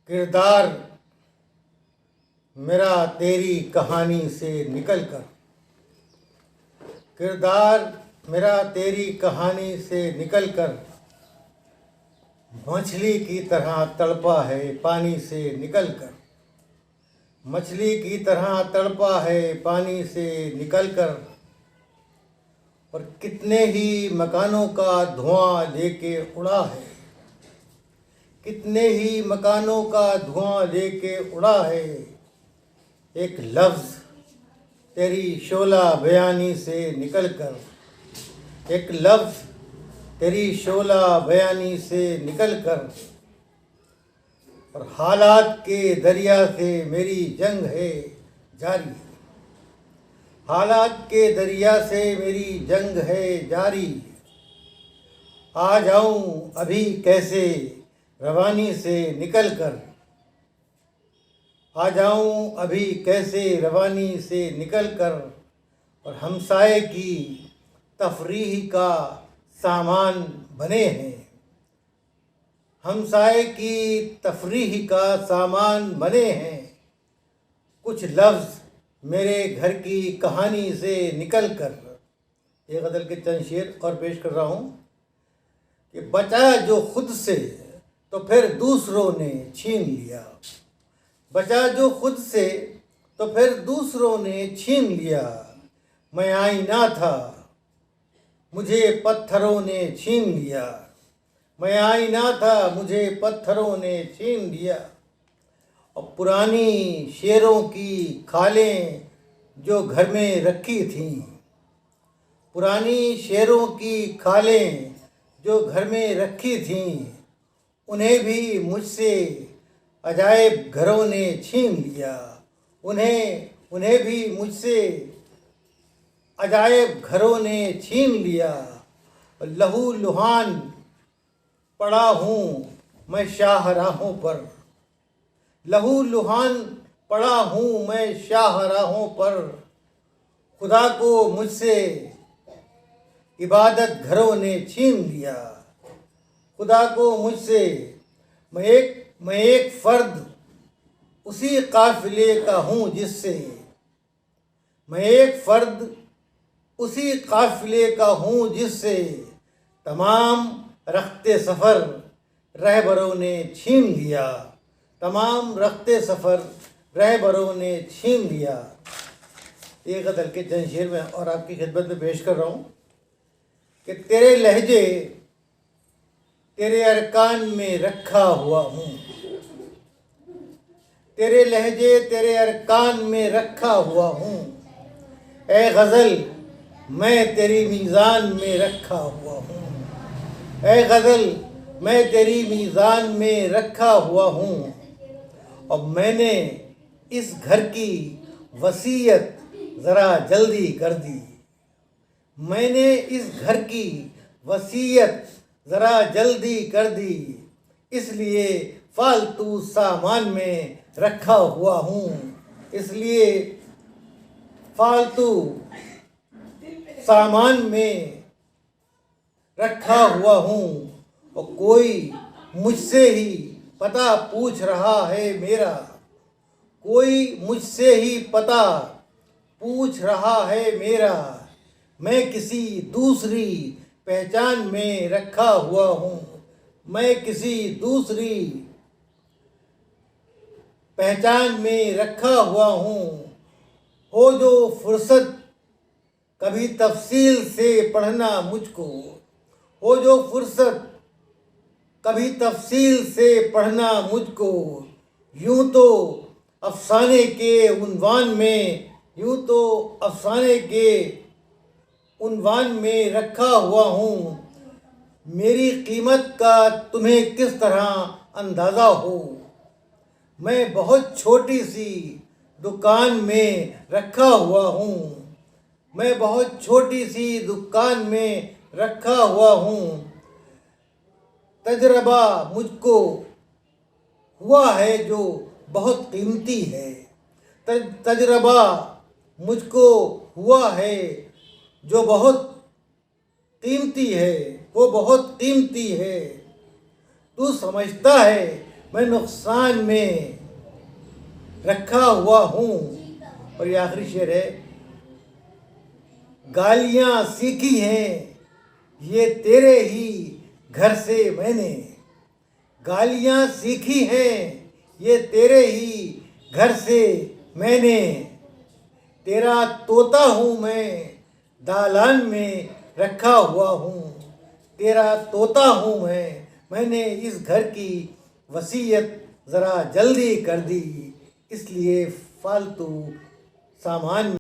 किरदार मेरा तेरी कहानी से निकल कर, किरदार मेरा तेरी कहानी से निकल कर मछली की तरह तड़पा है पानी से निकल कर, मछली की तरह तड़पा है पानी से निकल कर। और कितने ही मकानों का धुआं लेके उड़ा है, कितने ही मकानों का धुआं लेके उड़ा है। एक लफ्ज़ तेरी शोला बयानी से निकल कर, एक लफ्ज़ तेरी शोला बयानी से निकल कर। और हालात के दरिया से मेरी जंग है जारी, हालात के दरिया से मेरी जंग है जारी। आ जाऊं अभी कैसे रवानी से निकल कर, आ जाऊं अभी कैसे रवानी से निकल कर। और हमसाए की तफरीह का सामान बने हैं, हमसाए की तफरीह का सामान बने हैं। कुछ लफ्ज़ मेरे घर की कहानी से निकल कर। ये गज़ल के चंद शेर और पेश कर रहा हूँ कि बचा जो खुद से तो फिर दूसरों ने छीन लिया, बचा जो खुद से तो फिर दूसरों ने छीन लिया। मैं आईना था मुझे पत्थरों ने छीन लिया, मैं आईना था मुझे पत्थरों ने छीन लिया। और पुरानी शेरों की खालें जो घर में रखी थीं, पुरानी शेरों की खालें जो घर में रखी थीं, उन्हें भी मुझसे अजायब घरों ने छीन लिया, उन्हें भी मुझसे अजायब घरों ने छीन लिया। लहू लुहान पड़ा हूँ मैं शाहराहों पर, लहू लुहान पड़ा हूँ मैं शाहराहों पर। खुदा को मुझसे इबादत घरों ने छीन लिया, खुदा को मुझसे। मैं एक फ़र्द उसी काफ़िले का हूँ जिससे, मैं एक फ़र्द उसी काफ़िले का हूँ जिससे तमाम रख्ते सफ़र रहबरों ने छीन लिया, तमाम रख्ते सफ़र रहबरों ने छीन लिया। ये गज़ल के चंद शेर में और आपकी खिदमत में पेश कर रहा हूँ कि तेरे लहजे तेरे अरकान में रखा हुआ हूँ, तेरे लहजे तेरे अरकान में रखा हुआ हूँ। ए गज़ल मैं तेरी मीज़ान में रखा हुआ हूँ, ए गज़ल मैं तेरी मीज़ान में रखा हुआ हूँ। और मैंने इस घर की वसीयत ज़रा जल्दी कर दी, मैंने इस घर की वसीयत ज़रा जल्दी कर दी। इसलिए फालतू सामान में रखा हुआ हूँ, इसलिए फालतू सामान में रखा हुआ हूँ। और कोई मुझसे ही पता पूछ रहा है मेरा, कोई मुझसे ही पता पूछ रहा है मेरा। मैं किसी दूसरी पहचान में रखा हुआ हूँ, मैं किसी दूसरी पहचान में रखा हुआ हूँ। हो जो फुर्सत कभी तफसील से पढ़ना मुझको, हो जो फुर्सत कभी तफसील से पढ़ना मुझको। यूँ तो अफसाने के उन्वान में, यूँ तो अफसाने के उन्वान में रखा हुआ हूँ। मेरी कीमत का तुम्हें किस तरह अंदाज़ा हो, मैं बहुत छोटी सी दुकान में रखा हुआ हूँ, मैं बहुत छोटी सी दुकान में रखा हुआ हूँ। तजर्बा मुझको हुआ है जो बहुत कीमती है, तजर्बा मुझको हुआ है जो बहुत कीमती है, वो बहुत कीमती है। तू समझता है मैं नुकसान में रखा हुआ हूँ। और ये आखिरी शेर है, गालियाँ सीखी हैं ये तेरे ही घर से मैंने, गालियाँ सीखी हैं ये तेरे ही घर से मैंने, तेरा तोता हूँ मैं दालान में रखा हुआ हूँ, तेरा तोता हूँ मैंने इस घर की वसीयत ज़रा जल्दी कर दी, इसलिए फालतू सामान